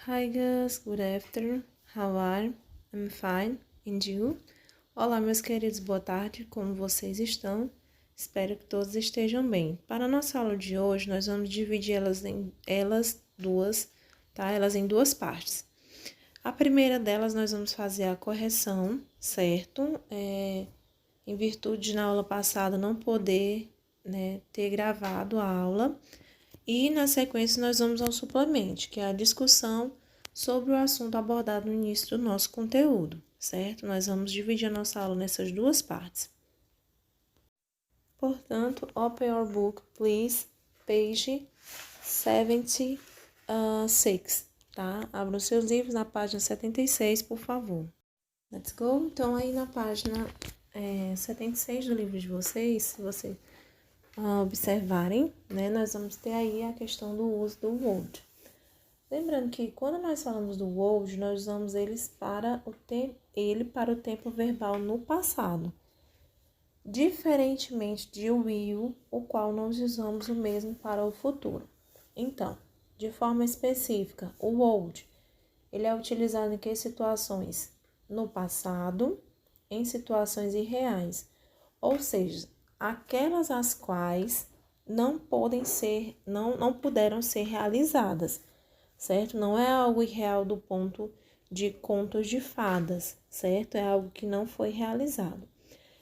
Hi guys, good afternoon. How are you? I'm fine. And you? Olá, meus queridos, boa tarde. Como vocês estão? Espero que todos estejam bem. Para a nossa aula de hoje, nós vamos dividir elas em duas partes. A primeira delas, nós vamos fazer a correção, certo? Em virtude de na aula passada não poder, ter gravado a aula. E, na sequência, nós vamos ao suplemento, que é a discussão sobre o assunto abordado no início do nosso conteúdo, certo? Nós vamos dividir a nossa aula nessas duas partes. Portanto, open your book, please, page 76, tá? Abra os seus livros na página 76, por favor. Let's go. Então, aí na página 76 do livro de vocês, se vocês observarem, né, nós vamos ter aí a questão do uso do would. Lembrando que quando nós falamos do would, nós usamos ele para o tempo verbal no passado. Diferentemente de will, o qual nós usamos o mesmo para o futuro. Então, de forma específica, o would, ele é utilizado em que situações? No passado, em situações irreais, ou seja, aquelas as quais não puderam ser realizadas, certo? Não é algo irreal do ponto de contos de fadas, certo? É algo que não foi realizado.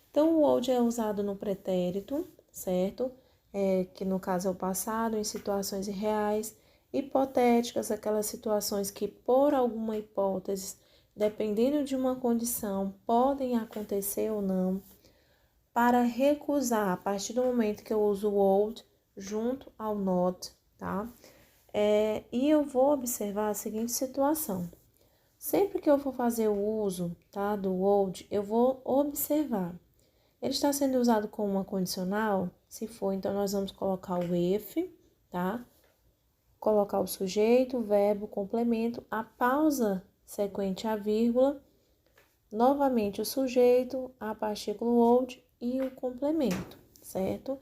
Então, o would é usado no pretérito, certo? Que no caso é o passado, em situações irreais, hipotéticas, aquelas situações que, por alguma hipótese, dependendo de uma condição, podem acontecer ou não. Para recusar, a partir do momento que eu uso o would junto ao not, tá? E eu vou observar a seguinte situação. Sempre que eu for fazer o uso, tá, do would, eu vou observar. Ele está sendo usado como uma condicional? Se for, então nós vamos colocar o if, tá? Colocar o sujeito, o verbo, o complemento, a pausa sequente à vírgula, novamente o sujeito, a partícula would e o complemento, certo?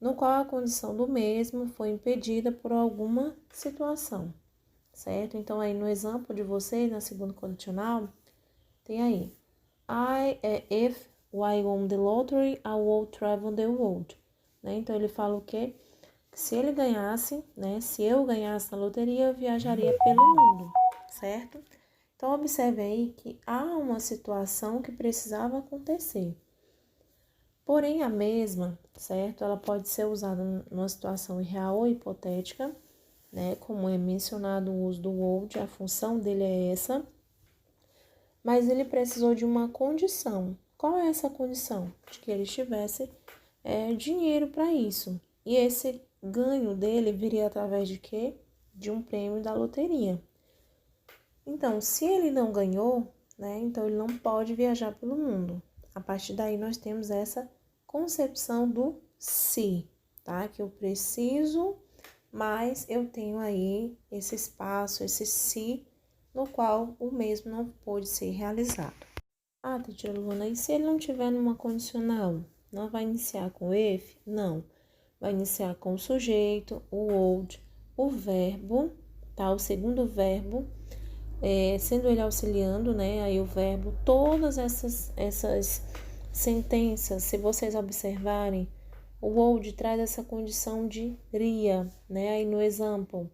No qual a condição do mesmo foi impedida por alguma situação, certo? Então, aí no exemplo de vocês, na segunda condicional, tem aí, if I won the lottery, I will travel the world, né? Então, ele fala o quê? Que se ele ganhasse, né? Se eu ganhasse na loteria, eu viajaria pelo mundo, certo? Então, observe aí que há uma situação que precisava acontecer. Porém, a mesma, certo? Ela pode ser usada numa situação irreal ou hipotética, né? Como é mencionado o uso do would, a função dele é essa. Mas ele precisou de uma condição. Qual é essa condição? De que ele tivesse dinheiro para isso. E esse ganho dele viria através de quê? De um prêmio da loteria. Então, se ele não ganhou, né? Então ele não pode viajar pelo mundo. A partir daí nós temos essa concepção do se, tá? Que eu preciso, mas eu tenho aí esse espaço, esse se, no qual o mesmo não pôde ser realizado. Ah, teacher Luna, e se ele não tiver numa condicional? Não vai iniciar com if? Não. Vai iniciar com o sujeito, o would, o verbo, tá? O segundo verbo, sendo ele auxiliando, né? Aí o verbo, todas essas sentenças, se vocês observarem, o would traz essa condição de ria, né? Aí no example,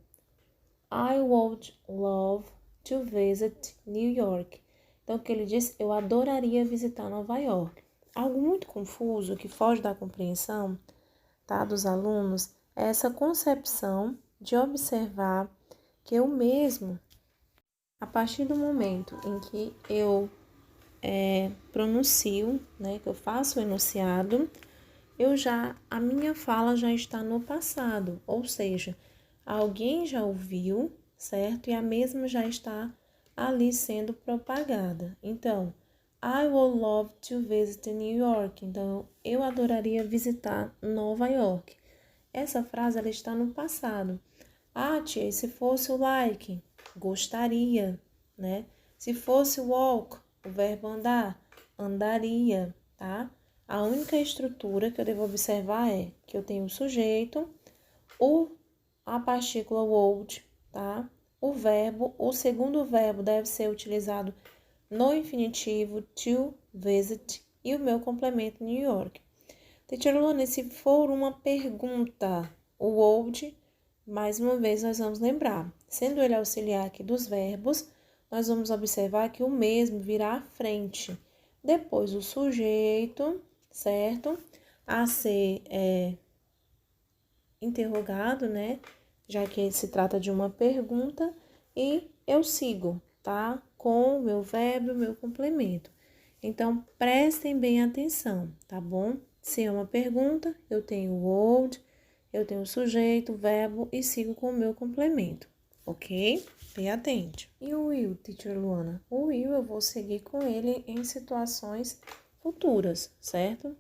I would love to visit New York. Então, o que ele diz? Eu adoraria visitar Nova York. Algo muito confuso, que foge da compreensão, tá, dos alunos, é essa concepção de observar que eu mesmo, a partir do momento em que eu pronuncio, né, que eu faço o enunciado, a minha fala já está no passado, ou seja, alguém já ouviu, certo? E a mesma já está ali sendo propagada. Então, I would love to visit New York. Então, eu adoraria visitar Nova York. Essa frase ela está no passado. Ah, tia, se fosse o like, gostaria, né? Se fosse walk, o verbo andar, andaria, tá? A única estrutura que eu devo observar é que eu tenho o sujeito, a partícula would, tá? o segundo verbo deve ser utilizado no infinitivo to visit e o meu complemento New York. Teacher Luana, se for uma pergunta, o would, mais uma vez nós vamos lembrar, sendo ele auxiliar aqui dos verbos, nós vamos observar que o mesmo virá à frente. Depois o sujeito, certo? A ser interrogado, né? Já que se trata de uma pergunta, e eu sigo, tá? Com o meu verbo e o meu complemento. Então, prestem bem atenção, tá bom? Se é uma pergunta, eu tenho o would, eu tenho o sujeito, o verbo e sigo com o meu complemento, ok? Bem atente. E o will, Teacher Luana? O will eu vou seguir com ele em situações futuras, certo?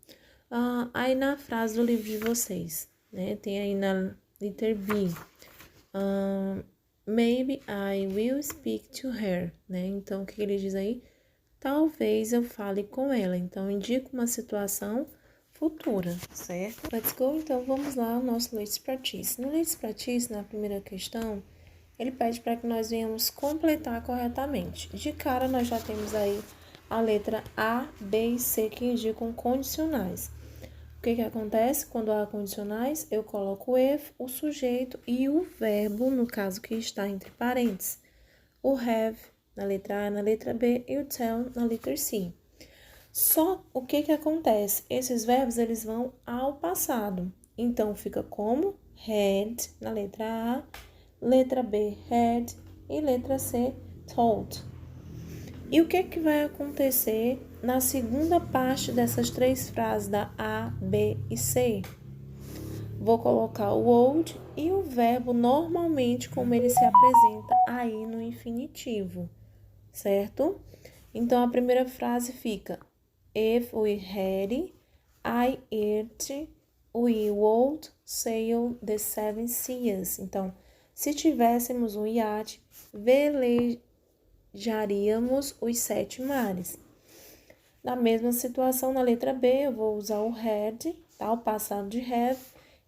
Aí na frase do livro de vocês, né? Tem aí na letter B. Maybe I will speak to her, né? Então, o que ele diz aí? Talvez eu fale com ela. Então, indica uma situação futura, certo? Let's go, então, vamos lá ao nosso Let's Practice. No Let's Practice, na primeira questão, ele pede para que nós venhamos completar corretamente. De cara, nós já temos aí a letra A, B e C que indicam condicionais. O que acontece quando há condicionais? Eu coloco o if, o sujeito e o verbo, no caso que está entre parênteses. O have na letra A, na letra B e o tell na letra C. Só o que acontece? Esses verbos eles vão ao passado. Então fica como had na letra A, letra B had e letra C told. E o que vai acontecer na segunda parte dessas três frases da A, B e C? Vou colocar o would e o verbo normalmente como ele se apresenta aí no infinitivo, certo? Então, a primeira frase fica if we had, I ate, we would sail the seven seas. Então, se tivéssemos um iate, velejaríamos os 7 mares. Na mesma situação, na letra B, eu vou usar o had, tá? O passado de have,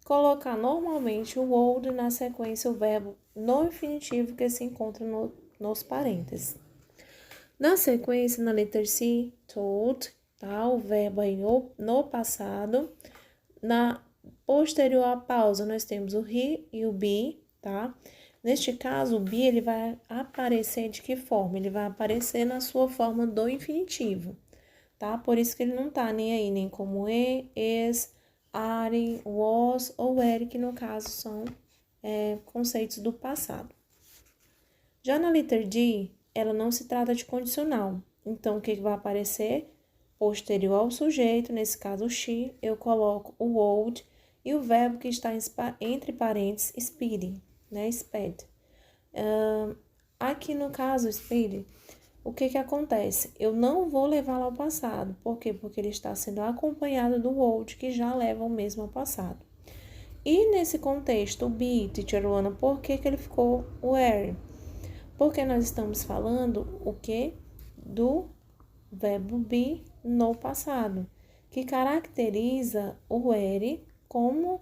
colocar normalmente o would na sequência, o verbo no infinitivo que se encontra nos parênteses. Na sequência, na letra C, told, tá? O verbo aí no passado. Na posterior à pausa, nós temos o he e o be, tá? Neste caso, o be ele vai aparecer de que forma? Ele vai aparecer na sua forma do infinitivo, tá? Por isso que ele não tá nem aí, nem como is, are, was ou were, que no caso são conceitos do passado. Já na letra D, ela não se trata de condicional. Então, o que vai aparecer? Posterior ao sujeito, nesse caso o she, eu coloco o would e o verbo que está entre parênteses, speeding, né? Sped. Aqui no caso, speed, o que acontece? Eu não vou levá-lo ao passado. Por quê? Porque ele está sendo acompanhado do would, que já leva o mesmo ao passado. E nesse contexto, o be, Teacher Luana, por que ele ficou were? Porque nós estamos falando o quê? Do verbo be no passado, que caracteriza o were como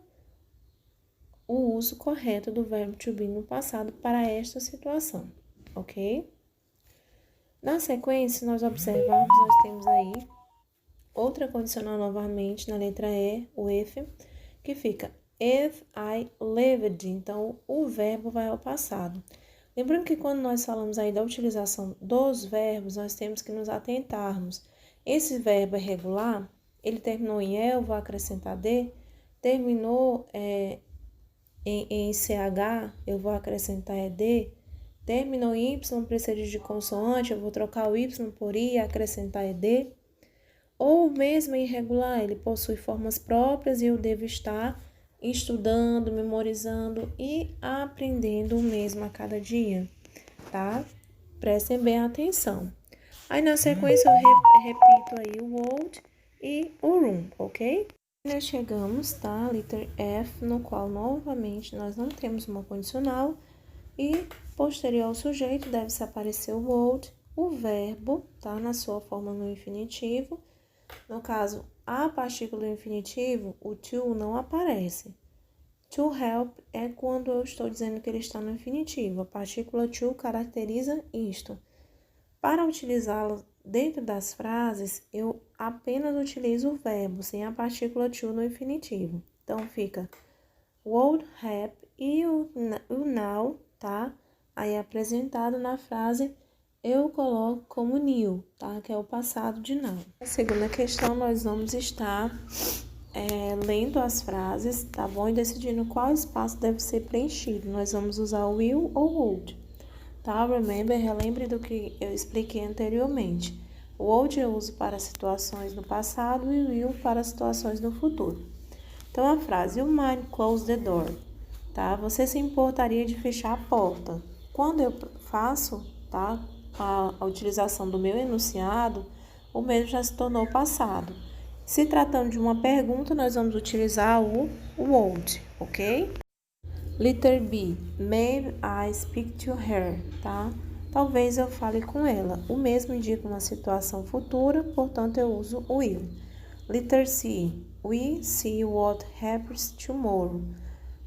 o uso correto do verbo to be no passado para esta situação, ok? Na sequência, nós observamos, nós temos aí outra condicional novamente na letra E, o if, que fica if I lived, então o verbo vai ao passado. Lembrando que quando nós falamos aí da utilização dos verbos, nós temos que nos atentarmos. Esse verbo é regular, ele terminou em E, eu vou acrescentar D, terminou em CH, eu vou acrescentar ED, terminou em Y, precedido de consoante, eu vou trocar o Y por I e acrescentar ED. Ou mesmo irregular, ele possui formas próprias e eu devo estar estudando, memorizando e aprendendo o mesmo a cada dia, tá? Prestem bem atenção. Aí na sequência eu repito aí o would e o room, ok? Nós chegamos, tá? Letter F, no qual novamente nós não temos uma condicional e posterior ao sujeito deve-se aparecer o would, o verbo, tá? Na sua forma no infinitivo. No caso, a partícula do infinitivo, o to não aparece. To help é quando eu estou dizendo que ele está no infinitivo. A partícula to caracteriza isto. Para utilizá-lo dentro das frases, eu apenas utilizo o verbo, sem a partícula to no infinitivo. Então, fica would have e o now, tá? Aí, apresentado na frase, eu coloco como new, tá? Que é o passado de now. Na segunda questão, nós vamos estar lendo as frases, tá bom? E decidindo qual espaço deve ser preenchido. Nós vamos usar o will ou would, tá? Relembre do que eu expliquei anteriormente. O would eu uso para situações no passado e o will para situações no futuro. Então, a frase, you mind close the door, tá? Você se importaria de fechar a porta. Quando eu faço, tá, a utilização do meu enunciado, o mesmo já se tornou passado. Se tratando de uma pergunta, nós vamos utilizar o would, ok? Letter B, may I speak to her, tá? Talvez eu fale com ela. O mesmo indica uma situação futura, portanto eu uso o will. Letter C, we see what happens tomorrow.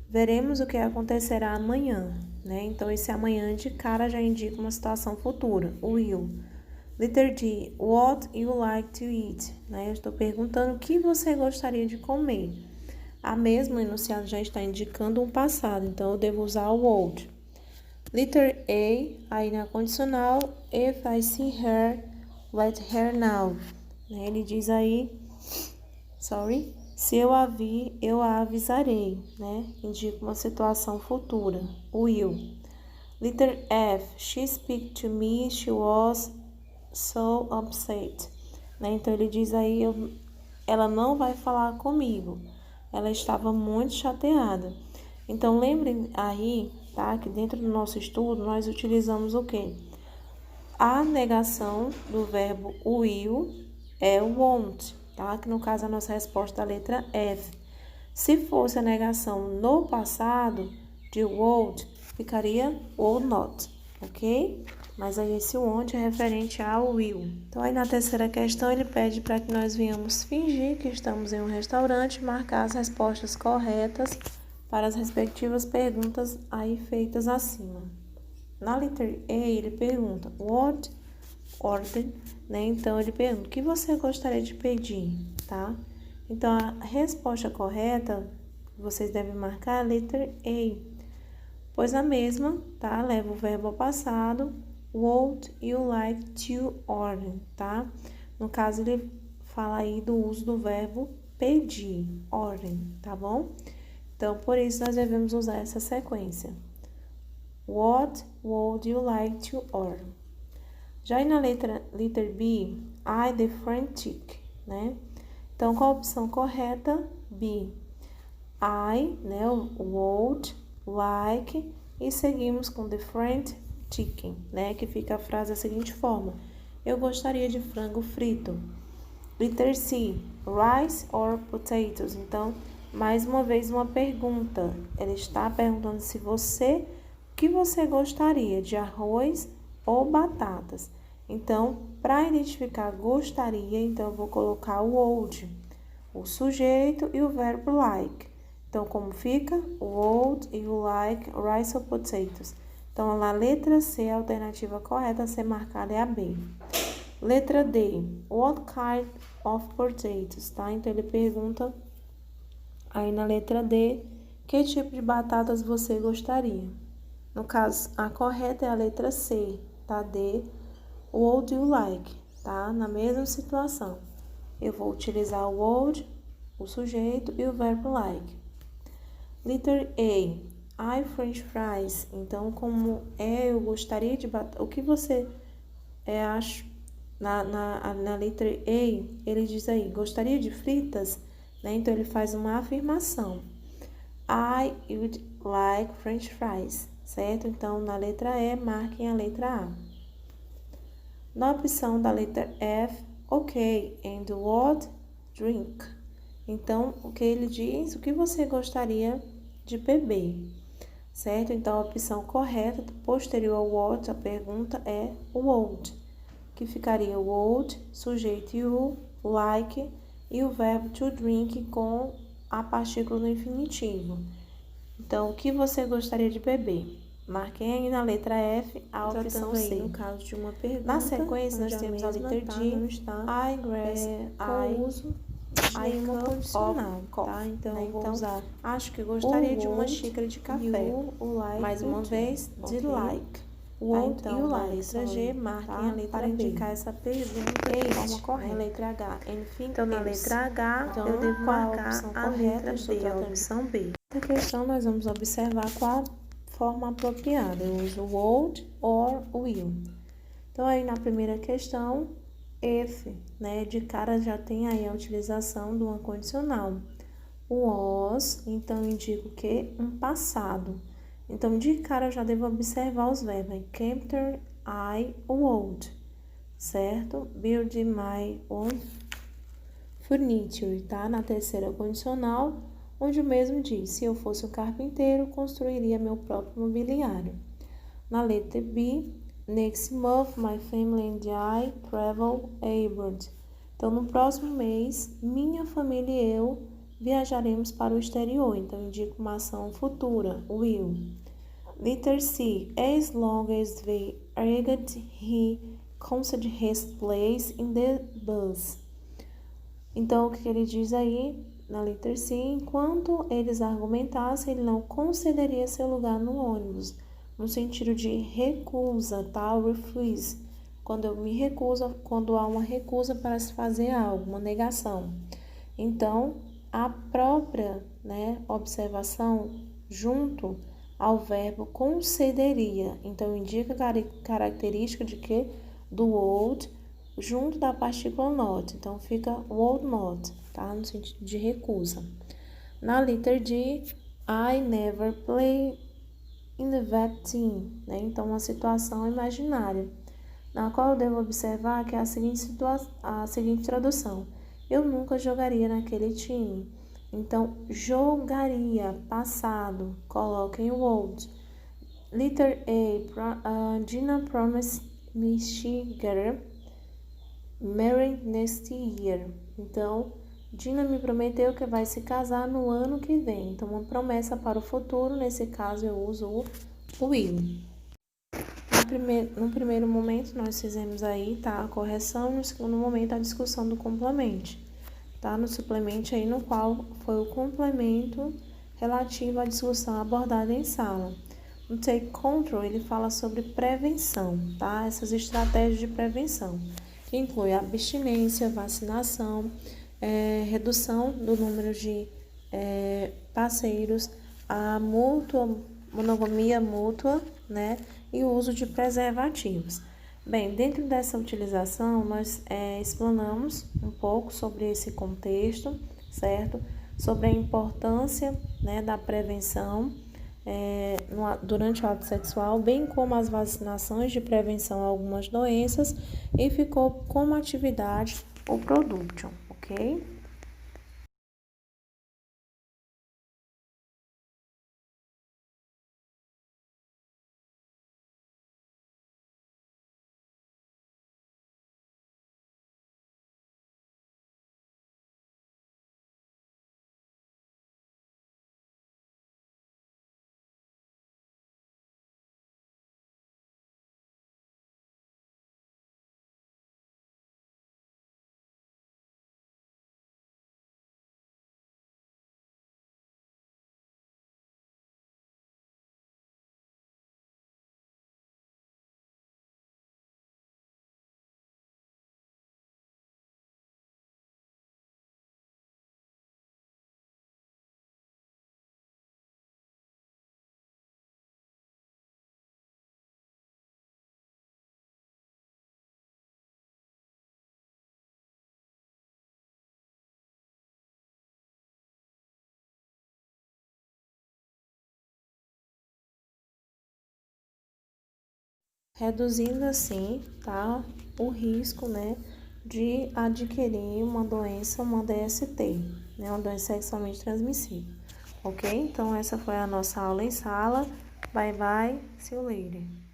Veremos o que acontecerá amanhã, né? Então esse amanhã de cara já indica uma situação futura, o will. Letter D, what you like to eat, né? Eu estou perguntando o que você gostaria de comer. A mesma enunciado já está indicando um passado, então eu devo usar o would. Letter A, aí na condicional, if I see her, let her know. Ele diz aí, se eu a vi, eu a avisarei, né? Indica uma situação futura, will. Letter F, she speak to me, she was so upset, né? Então ele diz aí, ela não vai falar comigo, ela estava muito chateada. Então lembrem aí, tá, que dentro do nosso estudo nós utilizamos o quê? A negação do verbo will é o won't, tá? Que no caso a nossa resposta é a letra F. Se fosse a negação no passado de would, ficaria would not, ok? Mas aí esse won't é referente ao will. Então aí na terceira questão ele pede para que nós venhamos fingir que estamos em um restaurante e marcar as respostas corretas para as respectivas perguntas aí feitas acima. Na letra E ele pergunta what order, né? Então ele pergunta o que você gostaria de pedir, tá? Então a resposta correta vocês devem marcar a letra E, pois a mesma, tá? Leva o verbo ao passado. Would you like to order, tá? No caso, ele fala aí do uso do verbo pedir, order, tá bom? Então, por isso, nós devemos usar essa sequência. What would you like to order? Já aí na letra B, I the frantic, né? Então, qual a opção correta? B. I, né? O would, like, e seguimos com the frantic chicken, né? Que fica a frase da seguinte forma: eu gostaria de frango frito. Letter C, rice or potatoes. Então, mais uma vez uma pergunta. Ele está perguntando se o que você gostaria de arroz ou batatas. Então, para identificar gostaria, então eu vou colocar o would, o sujeito e o verbo like. Então, como fica? Would you like rice or potatoes? Então, a letra C, a alternativa correta a ser marcada é a B. Letra D, what kind of potatoes, tá? Então, ele pergunta aí na letra D, que tipo de batatas você gostaria? No caso, a correta é a letra C, tá? D, would you like, tá? Na mesma situação. Eu vou utilizar o would, o sujeito e o verbo like. Letter A, I French fries. Então, como eu gostaria de batata, o que você acha? Na letra A, ele diz aí, gostaria de fritas, né? Então, ele faz uma afirmação. I would like French fries, certo? Então, na letra E, marquem a letra A. Na opção da letra F, ok, and what drink? Então, o que ele diz? O que você gostaria de beber? Certo? Então, a opção correta, posterior ao what, a pergunta é o would, que ficaria would, sujeito you, like, e o verbo to drink com a partícula no infinitivo. Então, o que você gostaria de beber? Marquem aí na letra F a opção C. No caso de uma pergunta, na sequência, nós temos a letra D, I grass, com o uso de nenhuma condicional, tá? Então, eu vou usar, acho que gostaria de uma xícara de café. Mais uma vez, de like. Então, na letra G, marquem a letra para indicar essa pergunta de forma correta. Na letra H, então, na letra H, eu devo marcar a letra B, a opção B. Nessa questão, nós vamos observar qual forma apropriada. Eu uso would or will. Então, aí na primeira questão, if, né? De cara já tem aí a utilização de uma condicional. Was, então indica o quê? Um passado. Então, de cara eu já devo observar os verbos. Capture, I, would, certo? Build my own furniture, tá? Na terceira condicional, onde o mesmo diz, se eu fosse um carpinteiro, construiria meu próprio mobiliário. Na letra B, next month, my family and I travel abroad. Então, no próximo mês, minha família e eu viajaremos para o exterior. Então, indica uma ação futura, will. Letter C, as long as they argued, he considered his place in the bus. Então, o que ele diz aí na letra C, enquanto eles argumentassem, ele não concederia seu lugar no ônibus, no sentido de recusa, tá? Refuse. Quando eu me recuso, quando há uma recusa para se fazer algo, uma negação. Então, a própria, né, observação junto ao verbo concederia. Então, indica a característica de que? Do would, junto da partícula not. Então, fica would not, tá? No sentido de recusa. Na letra D, I never play in the that team, né? Então, uma situação imaginária, na qual eu devo observar que é a seguinte tradução. Eu nunca jogaria naquele time. Então, jogaria, passado, coloquem o would. Letter A, Gina promised me she get married next year. Então, Gina me prometeu que vai se casar no ano que vem. Então, uma promessa para o futuro, nesse caso eu uso o will. No primeiro momento, nós fizemos aí, tá, a correção, no segundo momento, a discussão do complemento, tá, no suplemento aí, no qual foi o complemento relativo à discussão abordada em sala. No take control, ele fala sobre prevenção, tá, essas estratégias de prevenção, que inclui a abstinência, vacinação, redução do número de parceiros, a monogamia mútua, né, e o uso de preservativos. Bem, dentro dessa utilização, nós explanamos um pouco sobre esse contexto, certo? Sobre a importância, né, da prevenção durante o ato sexual, bem como as vacinações de prevenção a algumas doenças, e ficou como atividade o production, ok? Reduzindo assim, tá, o risco, né, de adquirir uma doença, uma DST, né, uma doença sexualmente transmissível, ok? Então, essa foi a nossa aula em sala. Bye, bye, see you later.